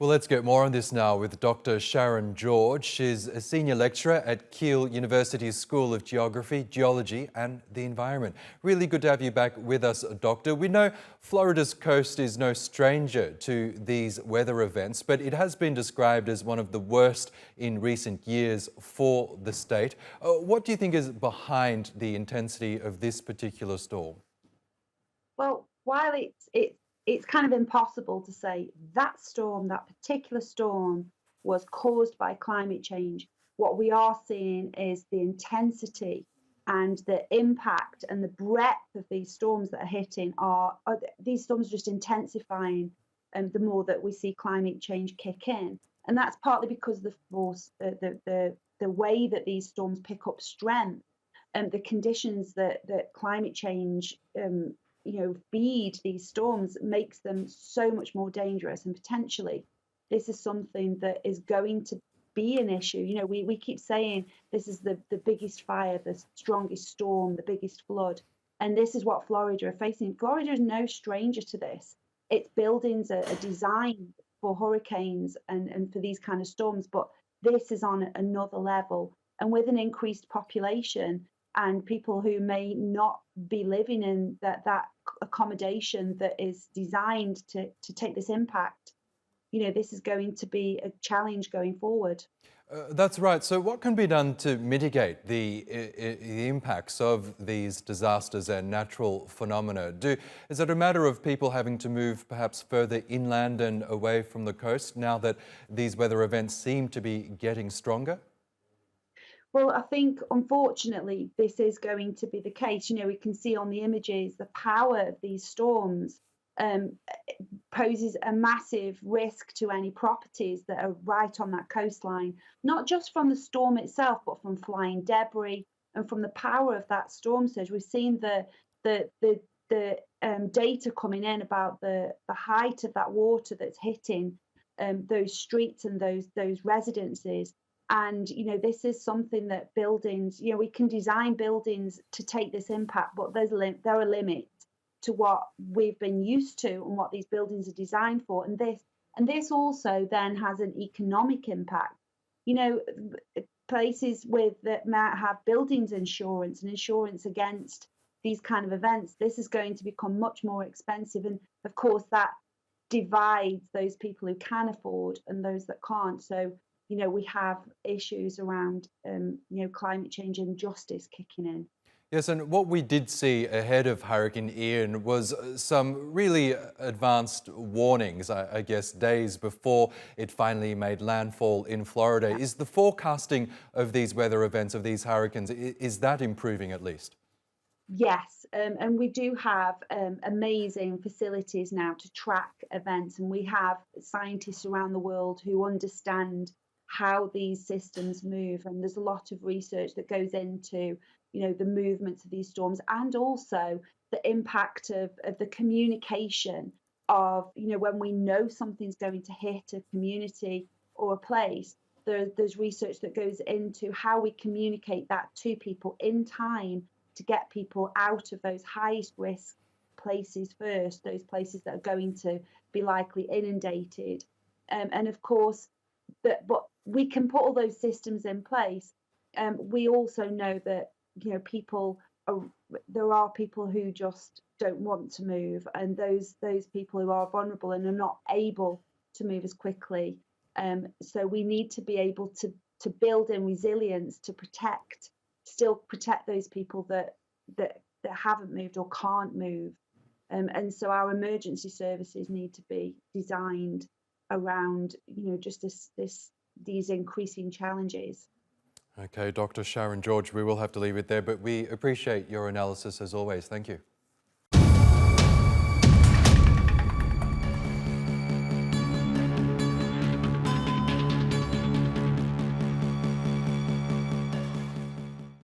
Well, let's get more on this now with Dr. Sharon George. She's a senior lecturer at Keele University's School of Geography, Geology and the Environment. Really good to have you back with us, Doctor. We know Florida's coast is no stranger to these weather events, but it has been described as one of the worst in recent years for the state. What do you think is behind the intensity of this particular storm? Well, while it's kind of impossible to say that storm, that particular storm, was caused by climate change, what we are seeing is the intensity and the impact and the breadth of these storms that are hitting these storms are just intensifying, the more that we see climate change kick in. And that's partly because of the force, the way that these storms pick up strength and the conditions that climate change feed these storms makes them so much more dangerous. And potentially this is something that is going to be an issue. We keep saying this is the biggest fire, the strongest storm, the biggest flood, and this is what Florida are facing. Florida is no stranger to this. Its buildings are designed for hurricanes and for these kind of storms, but this is on another level. And with an increased population and people who may not be living in that accommodation that is designed to take this impact, this is going to be a challenge going forward. That's right. So what can be done to mitigate the impacts of these disasters and natural phenomena? Is it a matter of people having to move perhaps further inland and away from the coast now that these weather events seem to be getting stronger? Well, I think unfortunately this is going to be the case. We can see on the images the power of these storms um, poses a massive risk to any properties that are right on that coastline, not just from the storm itself, but from flying debris and from the power of that storm surge. We've seen the data coming in about the height of that water that's hitting those streets and those residences. And this is something that buildings, we can design buildings to take this impact, but there are limits to what we've been used to and what these buildings are designed for. And this also then has an economic impact. You know, Places that might have buildings insurance and insurance against these kind of events, this is going to become much more expensive. And of course, that divides those people who can afford and those that can't. So we have issues around, climate change and justice kicking in. Yes, and what we did see ahead of Hurricane Ian was some really advanced warnings, I guess, days before it finally made landfall in Florida. Is the forecasting of these weather events, of these hurricanes, is that improving at least? Yes, and we do have amazing facilities now to track events, and we have scientists around the world who understand how these systems move, and there's a lot of research that goes into the movements of these storms and also the impact of the communication of when we know something's going to hit a community or a place. There's research that goes into how we communicate that to people in time to get people out of those highest risk places first, those places that are going to be likely inundated. And of course, but we can put all those systems in place. We also know that there are people who just don't want to move, and those people who are vulnerable and are not able to move as quickly. So we need to be able to build in resilience to still protect those people that haven't moved or can't move. And so our emergency services need to be designed around just these increasing challenges. Okay, Dr. Sharon George, we will have to leave it there, but we appreciate your analysis as always. Thank you.